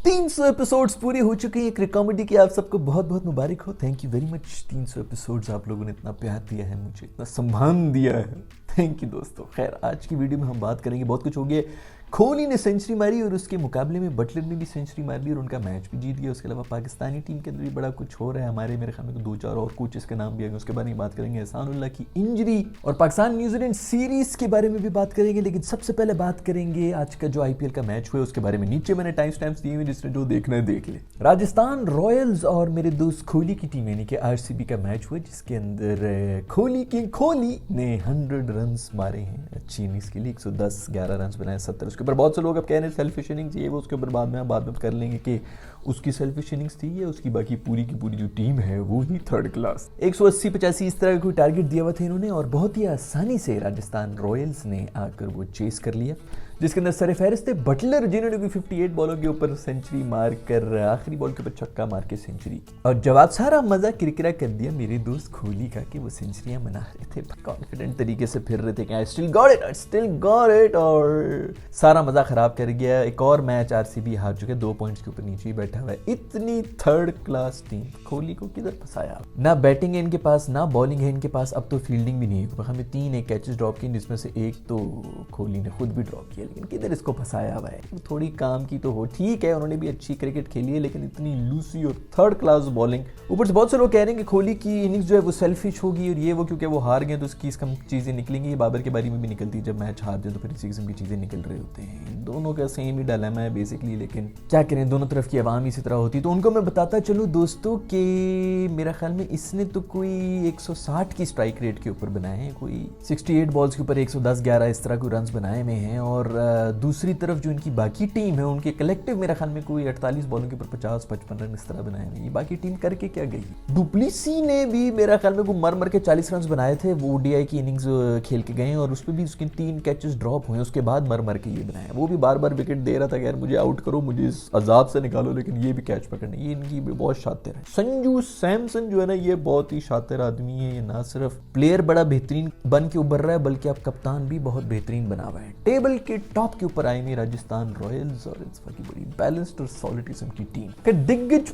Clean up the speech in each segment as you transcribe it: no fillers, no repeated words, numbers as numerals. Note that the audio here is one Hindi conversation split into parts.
300 एपिसोड्स पूरे हो चुके हैं क्रिक कॉमेडी की। आप सबको बहुत बहुत मुबारक हो। Thank you very much. 300 episodes आप लोगों ने इतना प्यार दिया है, मुझे इतना सम्मान दिया है। थैंक यू दोस्तों। खैर, आज की वीडियो में हम बात करेंगे, बहुत कुछ हो गया। कोहली ने सेंचुरी मारी और उसके मुकाबले में बटलर ने भी सेंचुरी मार ली और उनका मैच भी जीत गया। उसके अलावा पाकिस्तानी टीम के अंदर भी बड़ा कुछ हो रहा है। हमारे मेरे ख्याल में तो 2-4 और कोचेस के नाम भी आएंगे, उसके बारे में बात करेंगे। एहसानुल्लाह की इंजरी और पाकिस्तान न्यूजीलैंड सीरीज के बारे में भी बात करेंगे। लेकिन सबसे पहले बात करेंगे आज का जो IPL का मैच हुआ उसके बारे में। नीचे मैंने टाइम स्टैम्प्स दिए हुए, जिसने जो देखना है देख ले। राजस्थान रॉयल्स और मेरे दोस्त कोहली की टीम यानी कि RCB का मैच हुआ, जिसके अंदर कोहली ने 100 रन मारे हैं अच्छी इनिंग्स के लिए। 110 11 रन बनाए 70। उसके ऊपर बहुत से लोग अब कह रहे हैं सेल्फिश इनिंग्स ये वो, उसके ऊपर बाद में कर लेंगे कि उसकी सेल्फिश इनिंग्स थी या उसकी बाकी पूरी की पूरी जो टीम है वो ही थर्ड क्लास। 180-85 इस तरह का कोई टारगेट दिया हुआ था इन्होंने और बहुत ही आसानी से राजस्थान रॉयल्स ने आकर वो चेस कर लिया, जिसके अंदर सरफहरिस्त थे बटलर, जिन्होंने भी 58 बॉलों के ऊपर सेंचुरी मारकर आखिरी बॉल के ऊपर छक्का मार के सेंचुरी। और जवाब सारा मजा किरकिरा कर दिया मेरे दोस्त कोहली का कि वो सेंचुरियां मना रहे थे, कॉन्फिडेंट तरीके से फिर रहे थे कि आई स्टिल गॉट इट, और सारा मजा खराब कर गया। एक और मैच RCB हार चुके, 2 पॉइंट्स के ऊपर नीचे ही बैठा हुआ है। इतनी थर्ड क्लास टीम, कोहली को किधर फंसाया? ना बैटिंग है इनके पास, ना बॉलिंग है इनके पास, अब तो फील्डिंग भी नहीं है। हमें 3 कैचेस ड्रॉप किए, जिसमें से एक तो कोहली ने खुद भी ड्रॉप किया, लेकिन किधर इसको फंसाया हुआ है। थोड़ी काम की तो हो, ठीक है उन्होंने भी अच्छी क्रिकेट खेली है, लेकिन इतनी लूसी और थर्ड क्लास बॉलिंग। ऊपर से बहुत से लोग कह रहे हैं कि कोहली की इनिंग्स जो है वो सेल्फिश होगी और ये वो, क्योंकि वो हार गए तो उसकी कम चीजें निकलेंगी। बाबर के बारे में भी निकलती है, जब मैच हार जाए तो फिर इसी किस्म की चीजें निकल रहे होते हैं। दोनों का सेम ही डायलेमा है बेसिकली, लेकिन क्या करें, दोनों तरफ की आवाम इसी तरह होती है। तो उनको मैं बताता चलूँ दोस्तों कि मेरा ख्याल में इसने तो कोई 160 की स्ट्राइक रेट के ऊपर बनाए हैं, कोई 68 बॉल्स के ऊपर 110-11 इस तरह कोई रन बनाए हुए हैं। और दूसरी तरफ जो इनकी बाकी टीम है उनके कलेक्टिव मेरा ख्याल में कोई 48 बॉलों के ऊपर 50-55 रन इस तरह बनाए हैं। ये बाकी टीम करके क्या गई? डुप्लेसी ने भी मेरा ख्याल में कोई मर के 40 रन बनाए थे, वो ODI की इनिंग्स खेल के गए और उसमें भी उसके 3 कैचेस ड्रॉप हुए, उसके बाद मर के ये बनाया। वो भी बार बार विकेट दे रहा था कि यार मुझे आउट करो, मुझे इस अजाब से निकालो, लेकिन ये भी कैच पकड़ने, ये इनकी बहुत शातिर है। संजू सैमसन जो है ना, ये बहुत ही शातिर आदमी है। ये ना सिर्फ प्लेयर बड़ा बेहतरीन बन के उभर रहा है, बल्कि अब कप्तान भी बहुत बेहतरीन बना हुआ है। टेबल के टॉप के ऊपर आई हुई राजस्थान रॉयल्स और इस की बड़ी बैलेंस्ड और सॉलिड किस्म की टीम। दिग्गज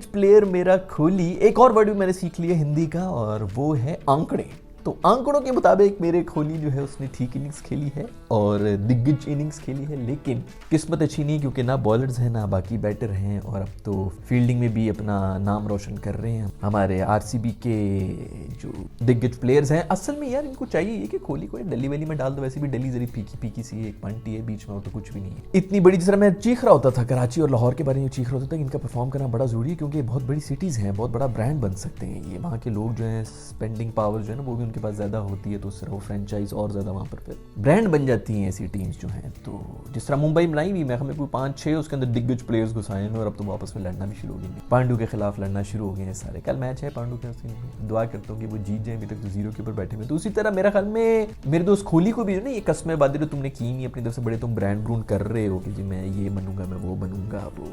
प्लेयर मेरा कोहली। एक और वर्ड भी मैंने सीख लिया हिंदी का, और वो है आंकड़े। तो आंकड़ों के मुताबिक मेरे कोहली जो है उसने ठीक इनिंग्स खेली है और दिग्गज इनिंग्स खेली है, लेकिन किस्मत अच्छी नहीं, क्योंकि ना बॉलर्स हैं ना बाकी बैटर हैं, और अब तो फील्डिंग में भी अपना नाम रोशन कर रहे हैं हमारे RCB के जो दिग्गज प्लेयर्स हैं। असल में यार इनको चाहिए ये कि कोहली को दिल्ली वैली में डाल दो, वैसे भी दिल्ली जरी फीकी सी एक पंटी है बीच में, और तो कुछ भी नहीं है इतनी बड़ी। जिस तरह मैं चीख रहा होता था कराची और लाहौर के बारे में चीख रहा होता था, इनका परफॉर्म करना बड़ा जरूरी है, क्योंकि बहुत बड़ी सिटीज हैं, बहुत बड़ा ब्रांड बन सकते हैं ये। वहाँ के लोग जो है स्पेंडिंग पावर जो है ना वो भी उनके पास ज्यादा होती है, तो उससे वो फ्रेंचाइज और ज्यादा वहाँ पर फिर ब्रांड बन जाती हैं ऐसी टीम्स जो हैं। तो जिस तरह मुंबई में लाई भी, मैं हमें कोई 5-6 उसके अंदर दिग्गज प्लेयर्स घुसाए हैं और अब तो वापस में लड़ना भी शुरू हो गए, पांडू के खिलाफ लड़ना शुरू हो गए हैं सारे। कल मैच है पांडू के, दुआ करता हूँ कि वो जीत जाए, अभी तक तो 0 के ऊपर बैठे हुए। तो उसी तरह मेरा ख्याल में मेरे दोस्त कोहली को भी ना ये कस्में बांधी जो तुमने की नहीं अपनी तरफ से, बड़े तुम ब्रांड ब्रूंड कर रहे हो कि जी मैं ये बनूंगा, मैं वो बनूंगा, वो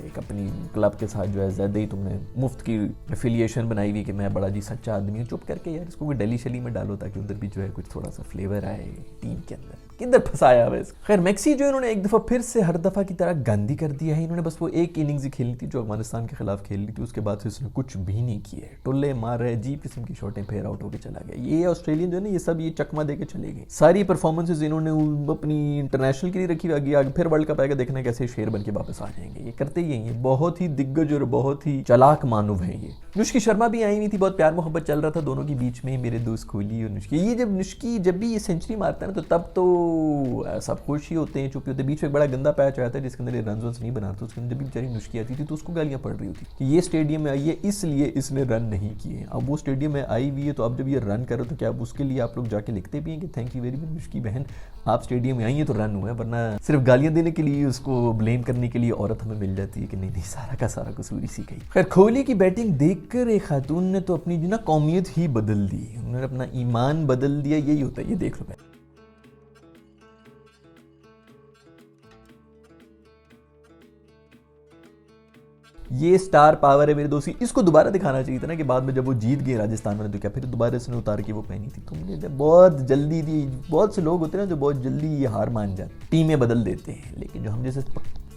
एक अपनी क्लब के साथ जो है ज्यादा ही तुमने मुफ्त की एफिलिएशन बनाई हुई कि मैं बड़ा जी सच्चा आदमी हूँ। चुप करके यार इसको कोई दिल्ली शैली में डालो, ताकि उधर भी जो है कुछ थोड़ा सा फ्लेवर आए टीम के अंदर। किधर फंसाया हुआ इसको? खैर, मैक्सी जो इन्होंने एक दफा फिर से हर दफा की तरह गांधी कर दिया है। इन्होंने बस वो एक इनिंग्स ही खेली थी जो अफगानिस्तान के खिलाफ खेल ली थी, उसके बाद इसने कुछ भी नहीं किया है। टुल्ले मार रहे, अजीब किस्म की शॉटें, फिर आउट होकर चला गया। ये ऑस्ट्रेलियन जो है ना, ये सब ये चकमा देके चले गए। सारी परफॉर्मेंसेज इन्होंने अपनी इंटरनेशनल के लिए रखी, आगे फिर वर्ल्ड कप आएगा, देखना कैसे शेर बन के वापस आ जाएंगे। ये करते ही हैं, बहुत ही दिग्गज और बहुत ही चालाक मानव है ये। नुष्की शर्मा भी आई हुई थी, बहुत प्यार मोहब्बत चल रहा था दोनों के बीच में, मेरे दोस्त कोहली और नुष्की। ये जब भी ये सेंचुरी मारता है ना, तो तब तो सब खुश ही होते हैं, चुप होते हैं। बीच में एक बड़ा गंदा पैच आया था जिसके अंदर रन नहीं बनाते, उसके अंदर जब भी बेचारी नुष्की आती थी तो उसको गालियां पड़ रही होती कि ये स्टेडियम में आई है इसलिए इसने रन नहीं किए। अब वो स्टेडियम में आई हुई है, तो अब जब ये रन करो तो क्या अब उसके लिए आप लोग जाके लिखते भी हैं कि थैंक यू वेरी मच नुष्की बहन, आप स्टेडियम में आई है तो रन हुआ है, वरना सिर्फ गालियां देने के लिए, उसको ब्लेम करने के लिए औरत हमें मिल जाती है कि नहीं सारा का सारा कसूर इसी का ही। खैर, कोहली की बैटिंग देखकर एक खातून ने तो अपनी जो ना कौमियत ही बदल दी, उन्होंने अपना ईमान बदल दिया। यही होता है, ये देख लो। ये स्टार पावर है मेरे दोस्ती। इसको दोबारा दिखाना चाहिए था ना कि बाद में जब वो जीत गए राजस्थान में, तो क्या फिर दोबारा इसने उतार के वो पहनी थी। तुमने बहुत जल्दी थी, बहुत से लोग होते हैं ना जो बहुत जल्दी ये हार मान जाते, टीमें बदल देते हैं, लेकिन जो हम जैसे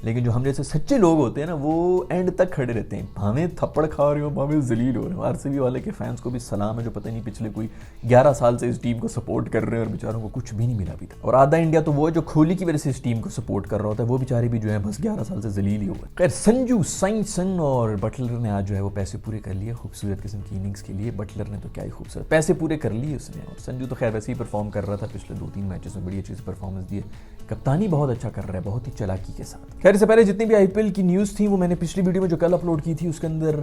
लेकिन जो हम जैसे सच्चे लोग होते हैं ना वो एंड तक खड़े रहते हैं, भावें थप्पड़ खा रहे हो भावें जलील हो रहे हो। आरसीबी वाले के फैंस को भी सलाम है जो पता नहीं पिछले कोई 11 साल से इस टीम को सपोर्ट कर रहे हैं और बेचारों को कुछ भी नहीं मिला अभी तक। और आधा इंडिया तो वो है जो कोहली की वजह से इस टीम को सपोर्ट कर रहा होता है, वो बेचारे भी जो है बस 11 साल से जलील ही हुए। खैर संजू सैमसन और बटलर ने आज जो है वो पैसे पूरे कर लिए खूबसूरत किस्म की इनिंग्स के लिए। बटलर ने तो क्या ही खूबसूरत पैसे पूरे कर लिए उसने, और संजू तो खैर वैसे ही परफॉर्म कर रहा था पिछले 2-3 मैचेस में, बड़ी अच्छी परफॉर्मेंस दी है। कप्तानी बहुत अच्छा कर रहा है, बहुत ही चालाकी के साथ। खैर इससे पहले जितनी भी आईपीएल की न्यूज़ थी वो मैंने पिछली वीडियो में जो कल अपलोड की थी उसके अंदर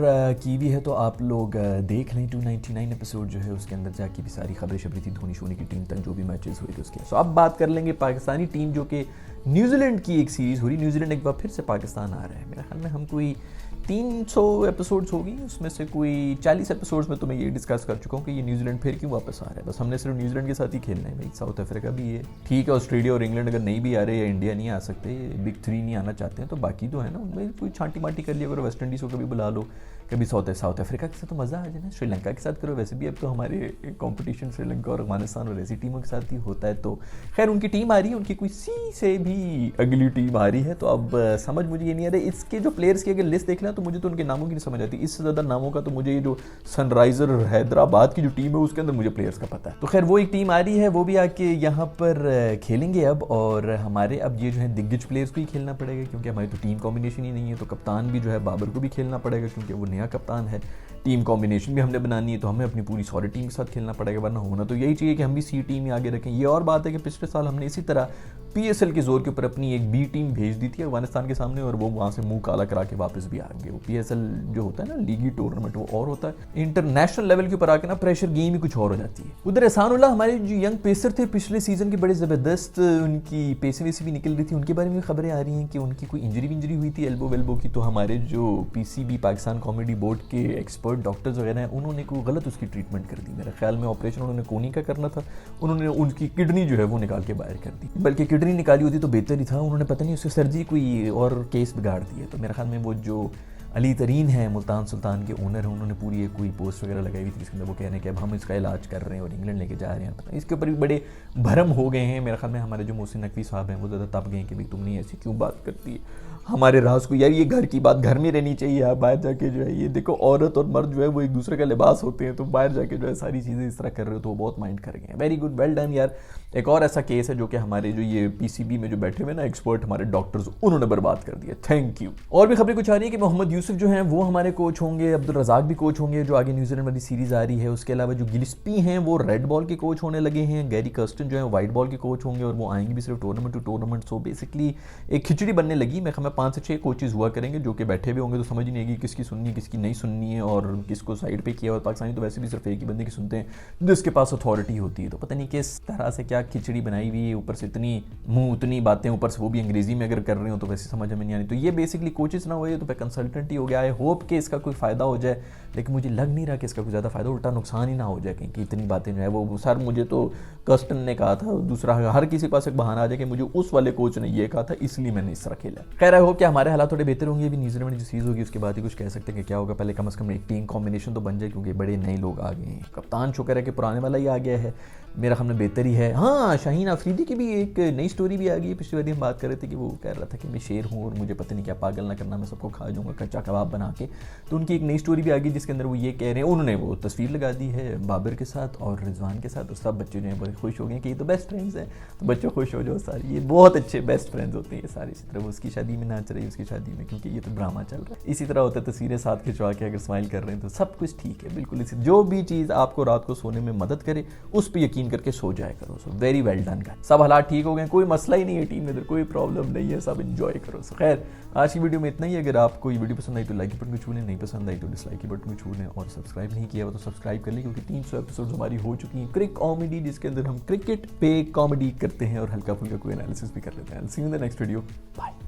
की भी है, तो आप लोग देख लें। 299 एपिसोड जो है उसके अंदर जाके भी सारी खबरें शबरी थी धोनी शोनी की टीम तक जो भी मैचेस हुए थे उसके। सो अब बात कर लेंगे पाकिस्तानी टीम जो कि न्यूजीलैंड की एक सीरीज़ हो रही। न्यूजीलैंड एक बार फिर से पाकिस्तान आ रहा है। मेरे ख्याल में हम कोई 300 एपिसोड्स होगी, उसमें से कोई 40 एपिसोड्स में तो मैं ये डिस्कस कर चुका हूँ कि ये न्यूजीलैंड फिर क्यों वापस आ रहा है। बस हमने सिर्फ न्यूजीलैंड के साथ ही खेलना है भाई, साउथ अफ्रीका भी है ठीक है, ऑस्ट्रेलिया और इंग्लैंड अगर नहीं भी आ रहे या इंडिया नहीं आ सकते, बिग 3 नहीं आना चाहते हैं, तो बाकी तो है ना उनमें कोई छांटी माटी कर लिया करो, वेस्ट इंडीज़ को कभी बुला लो, कभी साउथ अफ्रीका के साथ तो मज़ा आ जाए ना, श्रीलंका के साथ करो। वैसे भी अब तो हमारे कंपटीशन श्रीलंका और अफगानिस्तान और ऐसी टीमों के साथ ही होता है। तो खैर उनकी टीम आ रही है, उनकी कोई सी से भी अगली टीम आ रही है। तो अब समझ मुझे ये नहीं आ रहा है इसके जो प्लेयर्स की अगर लिस्ट देख लें तो मुझे तो उनके नामों की नहीं समझ आती। इससे ज़्यादा नामों का तो मुझे ये जो सनराइजर हैदराबाद की जो टीम है उसके अंदर मुझे प्लेयर्स का पता है। तो खैर वो एक टीम आ रही है, वो भी आके यहाँ पर खेलेंगे अब, और हमारे अब ये जो है दिग्गज प्लेयर्स को ही खेलना पड़ेगा क्योंकि हमारी तो टीम कॉम्बिनेशन ही नहीं है। तो कप्तान भी जो है बाबर को भी खेलना पड़ेगा क्योंकि वो नया कप्तान है। टीम कॉम्बिनेशन भी हमने बनानी है तो हमें अपनी पूरी सॉरी टीम के साथ खेलना पड़ेगा, वरना होना तो यही चाहिए कि हम भी सी टीम ही आगे रखें। ये और बात है कि पिछले साल हमने इसी तरह पीएसएल के जोर के ऊपर अपनी एक बी टीम भेज दी थी अफगानिस्तान के सामने और वो वहाँ से मुंह काला करा के वापस भी आ गए। वो पीएसएल जो होता है ना लीगी टूर्नामेंट वो और होता है, इंटरनेशनल लेवल के ऊपर आके ना प्रेशर गेम ही कुछ और हो जाती है। उधर एहसानुल्लाह हमारे जो यंग पेसर थे पिछले सीजन के बड़े ज़बरदस्त उनकी पेसी वेसी भी निकल रही थी, उनके बारे में खबरें आ रही हैं कि उनकी कोई इंजरी हुई थी एल्बो वेल्बो की। तो हमारे जो पीसीबी पाकिस्तान कॉमेडी बोर्ड के एक्सपर्ट डॉक्टर्स वगैरह हैं उन्होंने कोई गलत उसकी ट्रीटमेंट कर दी। मेरे ख्याल में ऑपरेशन उन्होंने कोनी का करना था, उन्होंने उनकी किडनी जो है वो निकाल के बाहर कर दी, बल्कि किडनी निकाली होती तो बेहतर ही था, उन्होंने पता नहीं उसकी सर्जरी कोई और केस बिगाड़ दिया। तो मेरे ख्याल में वो जो अली तरीन है मुल्तान सुल्तान के ओनर हैं उन्होंने पूरी एक कोई पोस्ट वगैरह लगाई हुई थी जिसके अंदर वो कह रहे हैं कि अब हम इसका इलाज कर रहे हैं और इंग्लैंड लेके जा रहे हैं। पता इसके ऊपर भी बड़े भरम हो गए हैं। मेरे ख्याल में हमारे जो मोहसिन नकवी साहब हैं वो ज़्यादा तब गए कि भाई तुमने ऐसी क्यों बात करती है हमारे राज को, यार ये घर की बात घर में रहनी चाहिए। आप बाहर जाके जो है ये देखो औरत और मर्द जो है वो एक दूसरे का लिबास होते हैं, तो बाहर जाके जो है सारी चीज़ें इस तरह कर रहे हो तो वो बहुत माइंड कर गए हैं। वेरी गुड, वेल डन यार। एक और ऐसा केस है जो कि हमारे जो ये पीसीबी में जो बैठे हुए ना एक्सपर्ट हमारे डॉक्टर्स उन्होंने बर्बाद कर दिया, थैंक यू। और भी खबरें कुछ आ रही है कि मोहम्मद यूसुफ जो हैं वो हमारे कोच होंगे, अब्दुल रज़ाक भी कोच होंगे जो आगे न्यूजीलैंड वाली सीरीज़ आ रही है। उसके अलावा जो गिलिस्पी हैं वो रेड बॉल के कोच होने लगे हैं, गैरी कर्स्टन जो है वाइट बॉल के कोच होंगे और वो आएंगे भी सिर्फ tournament to tournament. So basically एक खिचड़ी बनने लगी। मैं 5 से 6 कोचेज हुआ करेंगे जो कि बैठे हुए होंगे तो समझ ही नहीं आएगी किसकी सुननी है किसकी नहीं सुननी है और किसको साइड पे किया। और पाकिस्तानी तो वैसे भी सिर्फ एक ही बंदे की सुनते हैं जिसके पास अथॉरिटी होती है। तो पता नहीं किस तरह से क्या खिचड़ी बनाई हुई है, ऊपर से इतनी मुंह उतनी बातें, ऊपर से वो भी अंग्रेजी में अगर कर रहे हो तो वैसे समझ में नहीं आनी। तो ये बेसिकली कोचेस ना हुए तो पे कंसल्टेंट ही हो गया। आई होप कि इसका कोई फ़ायदा हो जाए, लेकिन मुझे लग नहीं रहा कि इसका कोई ज़्यादा फ़ायदा, उल्टा नुकसान ही ना हो जाए कहीं कि इतनी बातें जो है वो सर मुझे तो कर्स्टन ने कहा था, दूसरा हर किसी के पास एक बहाना आ जाए कि मुझे उस वाले कोच ने ये कहा था इसलिए मैंने इस तरह खेला। खैर आई होप कि हमारे हालात थोड़े बेहतर होंगे। अभी न्यूजीलैंड में जो सीरीज़ होगी उसके बाद ही कुछ कह सकते हैं कि क्या होगा। पहले कम से कम एक टीम कॉम्बिनेशन तो बन जाए क्योंकि बड़े नए लोग आ गए हैं। कप्तान शुक्र है कि पुराने वाला ही आ गया है, मेरा हमने बेहतर ही है। हाँ, शाहीन अफरीदी की भी एक नई स्टोरी भी आ गई है। पिछली बार हम बात कर रहे थे कि वो कह रहा था कि मैं शेर हूँ और मुझे पता नहीं क्या पागल ना करना, मैं सबको खा जाऊँगा कच्चा कबाब बना के। तो उनकी एक नई स्टोरी भी आ गई जिसके अंदर वो ये कह रहे हैं, उन्होंने वो तस्वीर लगा दी है बाबर के साथ और रिजवान के साथ, और सब बच्चे जो हैं बड़े खुश हो गए कि ये तो बेस्ट फ्रेंड्स हैं। तो बच्चे खुश हो जाओ सारे, ये बहुत अच्छे बेस्ट फ्रेंड्स होते हैं ये सारे। इसी तरह वो उसकी शादी में नाच रही है, उसकी शादी में, क्योंकि ये तो ड्रामा चल रहा है। इसी तरह होता है तस्वीरें साथ खिंचवा के अगर स्माइल कर रहे हैं तो सब कुछ ठीक है। बिल्कुल इसी जो भी चीज़ आपको रात को सोने में मदद करे उस पर यकीन करके सो जाए करो। So very well done guys, सब हालात ठीक हो गए, कोई मसला ही नहीं है टीम में, इधर कोई प्रॉब्लम नहीं है, सब एंजॉय करो। सो खैर आज की वीडियो में इतना ही। अगर आपको ये वीडियो पसंद आई तो लाइक के बटन को छू लें, नहीं पसंद आई तो डिसलाइक के बटन को छू लें, और सब्सक्राइब नहीं किया हुआ तो सब्सक्राइब कर लें क्योंकि 300 एपिसोड हमारी हो चुकी हैं क्रिक कॉमेडी, जिसके अंदर हम क्रिकेट पे कॉमेडी करते हैं और हल्का फुल्का कोई एनालिसिस भी कर लेते हैं। See you in the next video, bye.